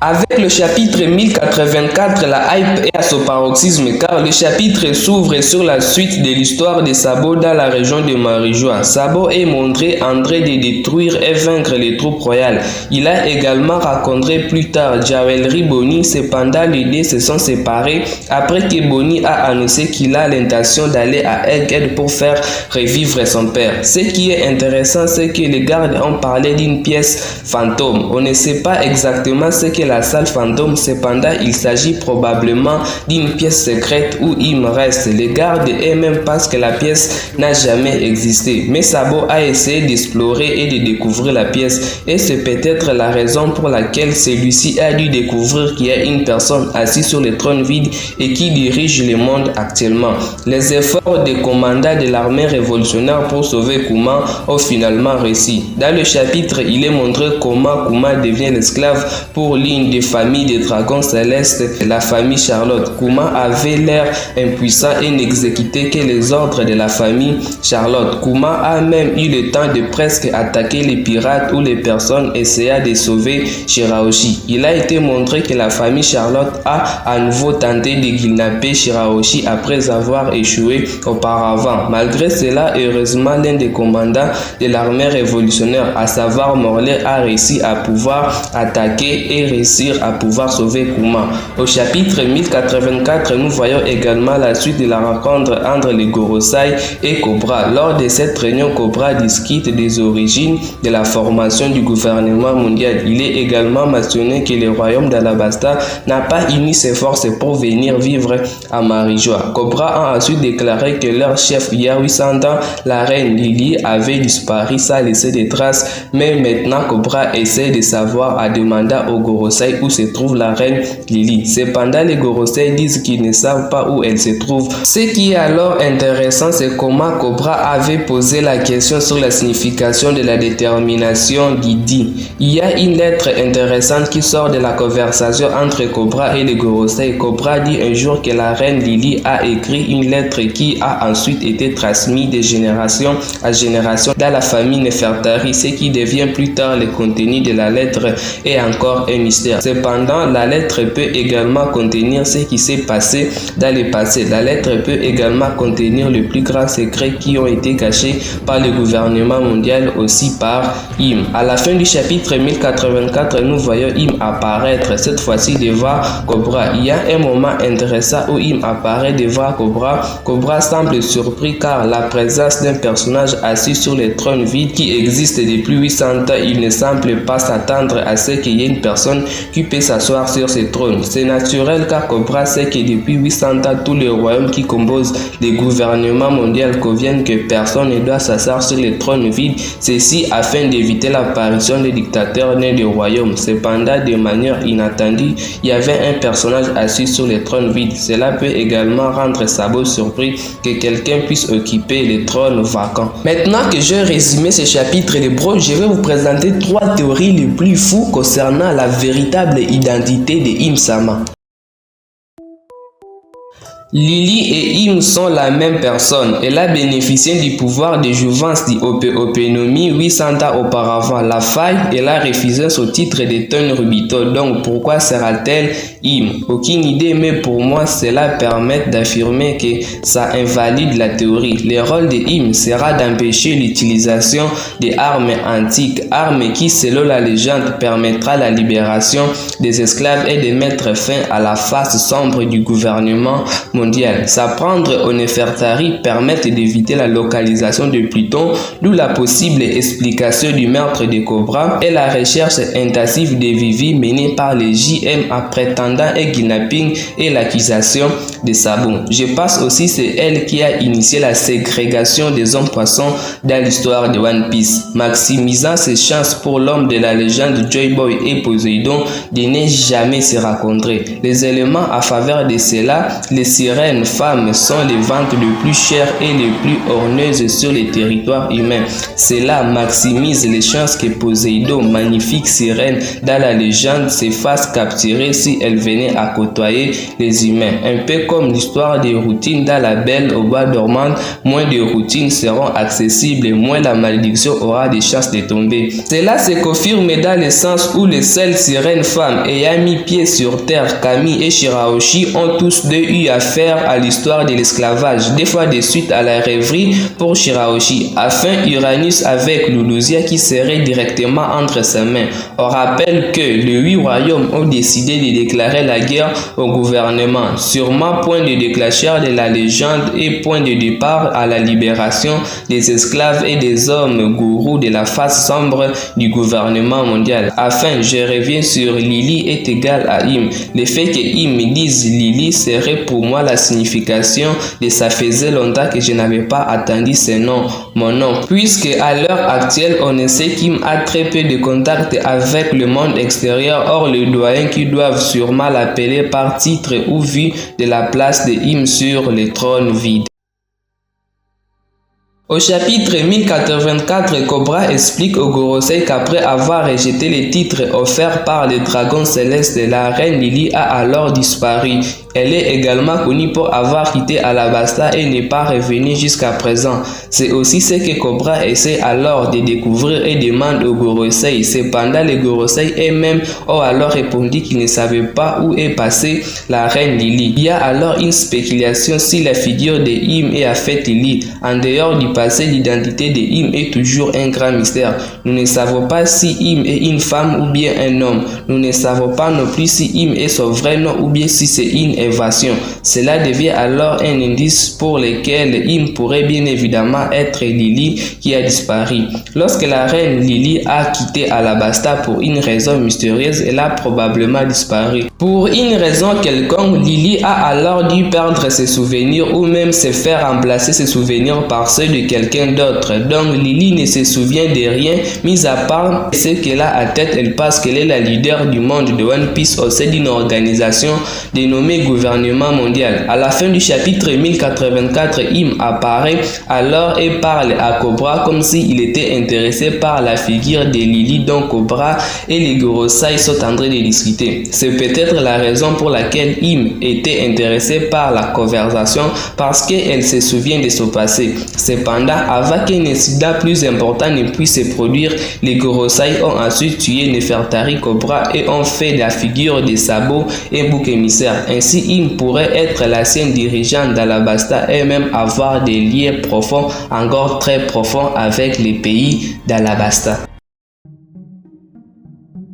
Avec le chapitre 1084, la hype est à son paroxysme car le chapitre s'ouvre sur la suite de l'histoire de Sabo dans la région de Marie-Joie. Sabo est montré en train de détruire et vaincre les troupes royales. Il a également rencontré plus tard Jawelry Boni, cependant les deux se sont séparés après que Boni a annoncé qu'il a l'intention d'aller à Egghead pour faire revivre son père. Ce qui est intéressant, c'est que les gardes ont parlé d'une pièce fantôme. On ne sait pas exactement ce que la salle fantôme, cependant il s'agit probablement d'une pièce secrète où il reste. Les gardes eux-mêmes pensent que la pièce n'a jamais existé, mais Sabo a essayé d'explorer et de découvrir la pièce, et c'est peut-être la raison pour laquelle celui-ci a dû découvrir qu'il y a une personne assise sur le trône vide et qui dirige le monde actuellement. Les efforts des commandants de l'armée révolutionnaire pour sauver Kuma ont finalement réussi. Dans le chapitre, il est montré comment Kuma devient l'esclave pour l'une des familles des dragons célestes, la famille Charlotte. Kuma avait l'air impuissant et n'exécutait que les ordres de la famille Charlotte. Kuma a même eu le temps de presque attaquer les pirates ou les personnes essayant de sauver Shirahoshi. Il a été montré que la famille Charlotte a à nouveau tenté de kidnapper Shirahoshi après avoir échoué auparavant. Malgré cela, heureusement, l'un des commandants de l'armée révolutionnaire, à savoir Morley, a réussi à pouvoir attaquer et réussir à pouvoir sauver Kuma. Au chapitre 1084, nous voyons également la suite de la rencontre entre les Gorosei et Cobra. Lors de cette réunion, Cobra discute des origines de la formation du gouvernement mondial. Il est également mentionné que le royaume d'Alabasta n'a pas uni ses forces pour venir vivre à Marie-Joie. Cobra a ensuite déclaré que leur chef, il y a 800 ans, la reine Lily, avait disparu sans laisser de traces, mais maintenant Cobra essaie de savoir en demandant aux Gorosei où se trouve la reine Lily. Cependant, les Gorosei disent qu'ils ne savent pas où elle se trouve. Ce qui est alors intéressant, c'est comment Cobra avait posé la question sur la signification de la détermination d'Idi. Il y a une lettre intéressante qui sort de la conversation entre Cobra et les Gorosei. Cobra dit un jour que la reine Lily a écrit une lettre qui a ensuite été transmise de génération à génération dans la famille Nefertari. Ce qui devient plus tard le contenu de la lettre est encore un mystère. Cependant, la lettre peut également contenir ce qui s'est passé dans le passé. La lettre peut également contenir les plus grands secrets qui ont été cachés par le gouvernement mondial, aussi par Im. À la fin du chapitre 1084, nous voyons Im apparaître, cette fois-ci devant Cobra. Il y a un moment intéressant où Im apparaît devant Cobra. Cobra semble surpris car la présence d'un personnage assis sur le trône vide qui existe depuis 800 ans, il ne semble pas s'attendre à ce qu'il y ait une personne qui peut s'asseoir sur ce trône. C'est naturel car Cobra sait que depuis 800 ans, tous les royaumes qui composent le gouvernement mondial conviennent que personne ne doit s'asseoir sur le trône vide, ceci afin d'éviter l'apparition des dictateurs nés du royaume. Cependant, de manière inattendue, il y avait un personnage assis sur le trône vide. Cela peut également rendre Sabo surpris que quelqu'un puisse occuper le trône vacant. Maintenant que j'ai résumé ce chapitre de Bro, je vais vous présenter 3 théories les plus fous concernant la véritable identité de Im Sama. Lily et Im sont la même personne. Elle a bénéficié du pouvoir de jouvence d'Opénomie 800 ans auparavant. La faille, elle a refusé son titre de Tonne Rubito. Donc pourquoi sera-t-elle Im? Aucune idée, mais pour moi cela permet d'affirmer que ça invalide la théorie. Le rôle de Im sera d'empêcher l'utilisation des armes antiques, armes qui selon la légende permettra la libération des esclaves et de mettre fin à la face sombre du gouvernement mondial. S'apprendre aux Nefertari permettent d'éviter la localisation de Pluton, d'où la possible explication du meurtre de Cobra et la recherche intensive de Vivi menée par les JM en prétendant un kidnapping et l'accusation de Sabo. Je pense aussi c'est elle qui a initié la ségrégation des hommes poissons dans l'histoire de One Piece, maximisant ses chances pour l'homme de la légende Joy Boy et Poséidon de ne jamais se rencontrer. Les éléments à faveur de cela, les sirènes femmes sont les ventes les plus chères et les plus orneuses sur les territoires humains. Cela maximise les chances que Poséidon, magnifique sirène dans la légende, se fasse capturer si elle venait à côtoyer les humains. Un peu comme l'histoire des routines dans la Belle au bois dormant, moins de routines seront accessibles et moins la malédiction aura des chances de tomber. Cela se confirme dans le sens où les seules sirènes femmes ayant mis pied sur terre, Camille et Shirahoshi, ont tous deux eu affaire à l'histoire de l'esclavage, des fois de suite à la rêverie pour Shirahoshi, afin Uranus avec Lulusia qui serait directement entre ses mains. On rappelle que les 8 royaumes ont décidé de déclarer la guerre au gouvernement, sûrement point de déclencheur de la légende et point de départ à la libération des esclaves et des hommes gourous de la face sombre du gouvernement mondial. Enfin, je reviens sur Lily est égal à Im. Le fait que Im me dise Lily serait pour moi la signification de ça faisait longtemps que je n'avais pas attendu ce nom, mon nom, puisque à l'heure actuelle on ne sait qu'Im a très peu de contact avec le monde extérieur. Or les doyens qui doivent sûrement l'appeler par titre ou vu de la place de Im sur le trône vide. Au chapitre 1084, Cobra explique au Gorosei qu'après avoir rejeté les titres offerts par les dragons célestes, la reine Lily a alors disparu. Elle est également connue pour avoir quitté Alabasta et n'est pas revenue jusqu'à présent. C'est aussi ce que Cobra essaie alors de découvrir et demande au Gorosei. Cependant, les Gorosei eux-mêmes ont alors répondu qu'ils ne savaient pas où est passée la reine Lily. Il y a alors une spéculation si la figure de Im est à fait Lily. En dehors du passé, l'identité de Im est toujours un grand mystère. Nous ne savons pas si Im est une femme ou bien un homme. Nous ne savons pas non plus si Im est son vrai nom ou bien si c'est une évasion. Cela devient alors un indice pour lequel Im pourrait bien évidemment être Lily qui a disparu. Lorsque la reine Lily a quitté Alabasta pour une raison mystérieuse, elle a probablement disparu. Pour une raison quelconque, Lily a alors dû perdre ses souvenirs ou même se faire remplacer ses souvenirs par ceux de quelqu'un d'autre. Donc Lily ne se souvient de rien, mis à part ce qu'elle a à tête, elle pense qu'elle est la leader du monde de One Piece au sein d'une organisation dénommée Gouvernement Mondial. À la fin du chapitre 1084, Im apparaît alors et parle à Cobra comme s'il était intéressé par la figure de Lily dont Cobra et les Gorosei sont en train de discuter. C'est peut-être la raison pour laquelle Im était intéressé par la conversation, parce qu'elle se souvient de son passé. Cependant, avant qu'un incident plus important ne puisse se produire, les Gorosei ont ensuite tué Nefertari Cobra et ont fait la figure de Sabo et bouc émissaire. Ainsi, Im pourrait être l'ancienne dirigeante d'Alabasta et même avoir des liens profonds, encore très profonds avec les pays d'Alabasta.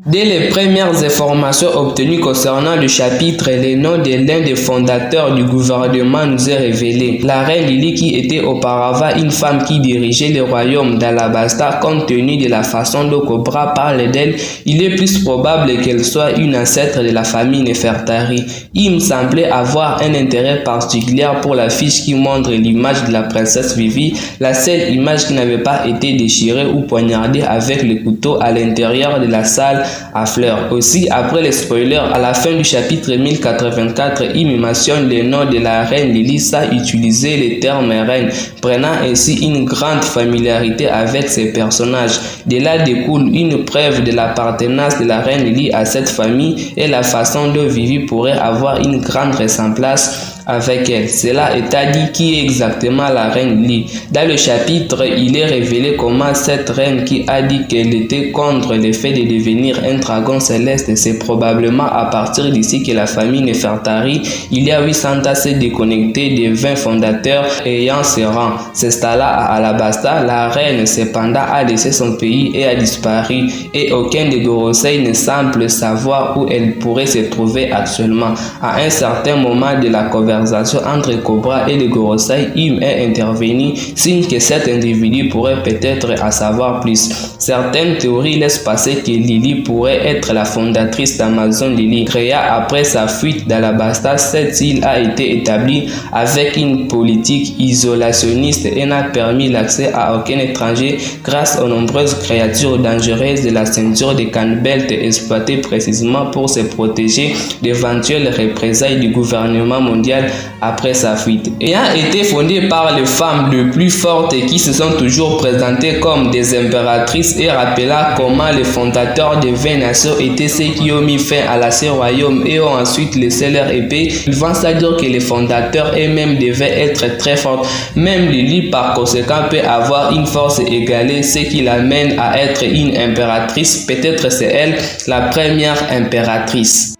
Dès les premières informations obtenues concernant le chapitre, le nom de l'un des fondateurs du gouvernement nous est révélé. La reine Lily, qui était auparavant une femme qui dirigeait le royaume d'Alabasta, compte tenu de la façon dont Cobra parle d'elle, il est plus probable qu'elle soit une ancêtre de la famille Nefertari. Il me semblait avoir un intérêt particulier pour la fiche qui montre l'image de la princesse Vivi, la seule image qui n'avait pas été déchirée ou poignardée avec le couteau à l'intérieur de la salle à fleurs. Aussi, après les spoilers, à la fin du chapitre 1084, il mentionne le nom de la reine Lily sans utiliser le terme reine, prenant ainsi une grande familiarité avec ses personnages. De là découle une preuve de l'appartenance de la reine Lily à cette famille et la façon dont Vivi pourrait avoir une grande ressemblance avec elle. Cela étant dit, qui est exactement la reine Lily? Dans le chapitre, il est révélé comment cette reine qui a dit qu'elle était contre le fait de devenir un dragon céleste, c'est probablement à partir d'ici que la famille Nefertari, il y a 800 ans, s'est déconnectée des 20 fondateurs ayant ses rangs. S'installa à Alabasta, la reine cependant a laissé son pays et a disparu, et aucun des Gorosei ne semble savoir où elle pourrait se trouver actuellement. À un certain moment de la conversation entre Cobra et les Gorosei, Im est intervenu, signe que cet individu pourrait peut-être en savoir plus. Certaines théories laissent penser que Lily pourrait être la fondatrice d'Amazon. Lily, créée après sa fuite d'Alabasta, cette île a été établie avec une politique isolationniste et n'a permis l'accès à aucun étranger grâce aux nombreuses créatures dangereuses de la ceinture de Canbelt exploitées précisément pour se protéger d'éventuelles représailles du gouvernement mondial après sa fuite. Ayant été fondée par les femmes les plus fortes qui se sont toujours présentées comme des impératrices et rappelant comment les fondateurs des 20 nations étaient ceux qui ont mis fin à l'ancien royaume et ont ensuite laissé leur épée, il va sans dire que les fondateurs eux-mêmes devaient être très forts. Même Lily par conséquent peut avoir une force égalée, ce qui l'amène à être une impératrice. Peut-être c'est elle la première impératrice.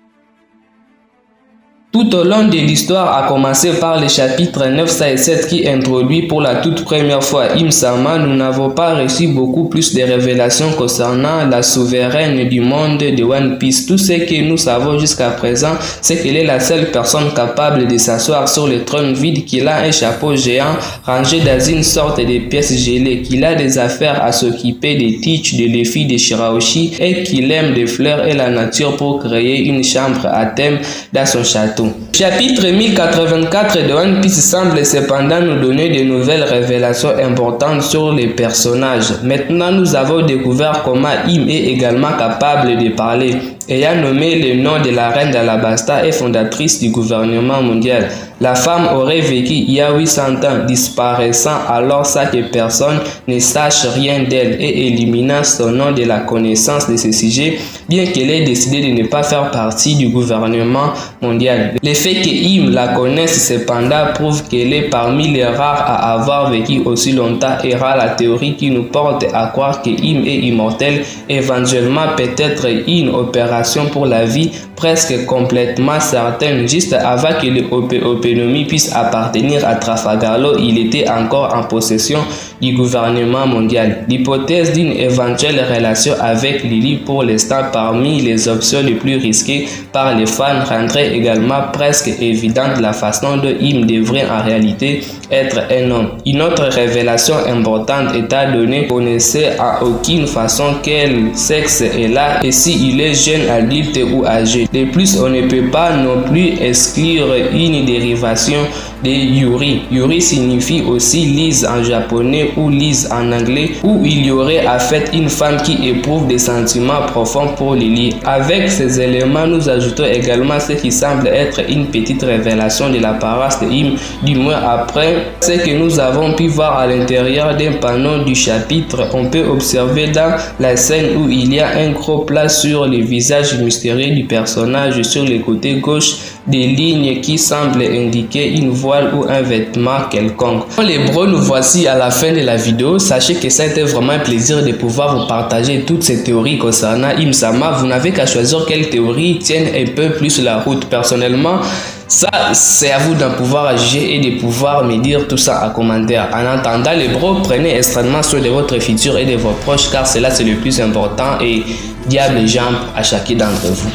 Tout au long de l'histoire, à commencer par le chapitre 907 qui introduit pour la toute première fois Im Sama, nous n'avons pas reçu beaucoup plus de révélations concernant la souveraine du monde de One Piece. Tout ce que nous savons jusqu'à présent, c'est qu'elle est la seule personne capable de s'asseoir sur le trône vide, qu'il a un chapeau géant rangé dans une sorte de pièce gelée, qu'il a des affaires à s'occuper des Teach, de Luffy, de Shirahoshi et qu'il aime des fleurs et la nature pour créer une chambre à thème dans son château. Chapitre 1084 de One Piece semble cependant nous donner de nouvelles révélations importantes sur les personnages. Maintenant, nous avons découvert comment Im est également capable de parler, ayant nommé le nom de la reine d'Alabasta et fondatrice du gouvernement mondial. La femme aurait vécu il y a 800 ans, disparaissant alors sans que personne ne sache rien d'elle et éliminant son nom de la connaissance de ce sujet, bien qu'elle ait décidé de ne pas faire partie du gouvernement mondial. Le fait que Im la connaisse cependant prouve qu'elle est parmi les rares à avoir vécu aussi longtemps et rend la théorie qui nous porte à croire que Im est immortel, éventuellement peut-être une opération pour la vie presque complètement certaine. Juste avant que le Openomi puisse appartenir à Trafalgar Law, il était encore en possession du gouvernement mondial. L'hypothèse d'une éventuelle relation avec Lily pour l'instant parmi les options les plus risquées par les fans rendrait également presque évidente la façon dont Im devrait en réalité être un homme. Une autre révélation importante étant donné qu'on ne sait en aucune façon quel sexe est là et s'il est jeune, adulte ou âgé. De plus, on ne peut pas non plus exclure une dérivation de Yuri. Yuri signifie aussi Lise en japonais ou Lise en anglais, où il y aurait en fait une femme qui éprouve des sentiments profonds pour Lily. Avec ces éléments, nous ajoutons également ce qui semble être une petite révélation de l'apparence de Im, du moins après ce que nous avons pu voir à l'intérieur d'un panneau du chapitre. On peut observer dans la scène où il y a un gros plat sur le visage mystérieux du personnage sur le côté gauche, des lignes qui semblent indiquer une voile ou un vêtement quelconque. Les bros, nous voici à la fin de la vidéo. Sachez que ça a été vraiment un plaisir de pouvoir vous partager toutes ces théories concernant Im Sama. Vous n'avez qu'à choisir quelle théorie tienne un peu plus la route. Personnellement, ça c'est à vous d'en pouvoir juger et de pouvoir me dire tout ça en commentaire. En attendant les bros, prenez extrêmement soin de votre futur et de vos proches car cela c'est le plus important et diable jambes à chacun d'entre vous.